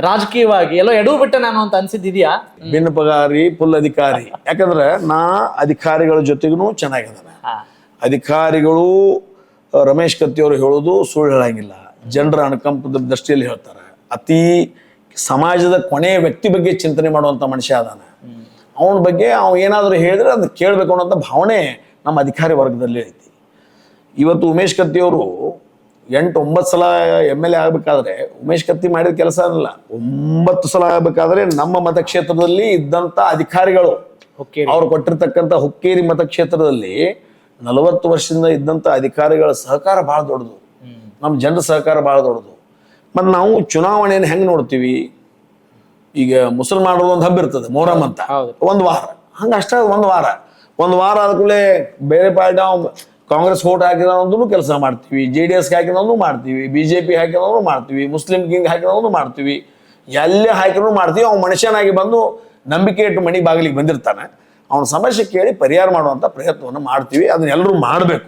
ರಾಜಕೀಯವಾಗಿ ಎಲ್ಲೋ ಎಡವು ಬಿಟ್ಟ ನಾನು ಅಂತ ಅನ್ಸಿದ್ದಿದ್ಯಾ? ಭಿನ್ನ ಪಗಾರಿ ಫುಲ್ ಅಧಿಕಾರಿ. ಯಾಕಂದ್ರೆ ನಾ ಅಧಿಕಾರಿಗಳ ಜೊತೆಗೂ ಚೆನ್ನಾಗಿದ್ದಾನೆ. ಅಧಿಕಾರಿಗಳು ರಮೇಶ್ ಕತ್ತಿಯವರು ಹೇಳೋದು ಸುಳ್ಳು ಹೇಳಂಗಿಲ್ಲ, ಜನರ ಅನುಕಂಪದ ದೃಷ್ಟಿಯಲ್ಲಿ ಹೇಳ್ತಾರೆ. ಅತಿ ಸಮಾಜದ ಕೊನೆಯ ವ್ಯಕ್ತಿ ಬಗ್ಗೆ ಚಿಂತನೆ ಮಾಡುವಂಥ ಮನುಷ್ಯ ಅದಾನೆ. ಅವನ ಬಗ್ಗೆ ಏನಾದರೂ ಹೇಳಿದ್ರೆ ಅದು ಕೇಳಬೇಕು ಅನ್ನೋಂಥ ಭಾವನೆ ನಮ್ಮ ಅಧಿಕಾರಿ ವರ್ಗದಲ್ಲಿ ಐತಿ. ಇವತ್ತು ಉಮೇಶ್ ಕತ್ತಿಯವರು 8-9 ಸಲ MLA ಆಗಬೇಕಾದ್ರೆ ಉಮೇಶ್ ಕತ್ತಿ ಮಾಡಿದ ಕೆಲಸ ಅನ್ನಲ್ಲ. 9 ಸಲ ಆಗಬೇಕಾದ್ರೆ ನಮ್ಮ ಮತಕ್ಷೇತ್ರದಲ್ಲಿ ಇದ್ದಂಥ ಅಧಿಕಾರಿಗಳು, ಅವ್ರು ಕೊಟ್ಟಿರ್ತಕ್ಕಂಥ ಹುಕ್ಕೇರಿ ಮತಕ್ಷೇತ್ರದಲ್ಲಿ 40 ವರ್ಷದಿಂದ ಇದ್ದಂಥ ಅಧಿಕಾರಿಗಳ ಸಹಕಾರ ಭಾಳ ದೊಡ್ಡದು, ನಮ್ಮ ಜನರ ಸಹಕಾರ ಭಾಳ ದೊಡ್ಡದು. ಮತ್ತು ನಾವು ಚುನಾವಣೆಯನ್ನು ಹೆಂಗೆ ನೋಡ್ತೀವಿ, ಈಗ ಮುಸಲ್ಮಾನರು ಒಂದು ಹಬ್ಬ ಇರ್ತದೆ ಮೊಹರಂ ಅಂತ, ಒಂದು ವಾರ ಹಂಗೆ ಅಷ್ಟೇ. ಒಂದು ವಾರ ಆದ ಕೂಡಲೇ ಬೇರೆ ಪಾರ್ಟಿ ಕಾಂಗ್ರೆಸ್ ವೋಟ್ ಹಾಕಿದವನು ಕೆಲಸ ಮಾಡ್ತೀವಿ, JDS ಹಾಕಿದವನು ಮಾಡ್ತೀವಿ, BJP ಹಾಕಿದವನು ಮಾಡ್ತೀವಿ, ಮುಸ್ಲಿಂ ಕಿಂಗ್ ಹಾಕಿದವನು ಮಾಡ್ತೀವಿ, ಎಲ್ಲೇ ಹಾಕಿದ್ರು ಮಾಡ್ತೀವಿ. ಅವ್ನು ಮನುಷ್ಯನಾಗಿ ಬಂದು ನಂಬಿಕೆ ಇಟ್ಟು ಮನೆ ಬಾಗಿಲಿಗೆ ಬಂದಿರ್ತಾನೆ. ಅವನ ಸಮಸ್ಯೆ ಕೇಳಿ ಪರಿಹಾರ ಮಾಡುವಂಥ ಪ್ರಯತ್ನವನ್ನು ಮಾಡ್ತೀವಿ. ಅದನ್ನೆಲ್ಲರೂ ಮಾಡಬೇಕು.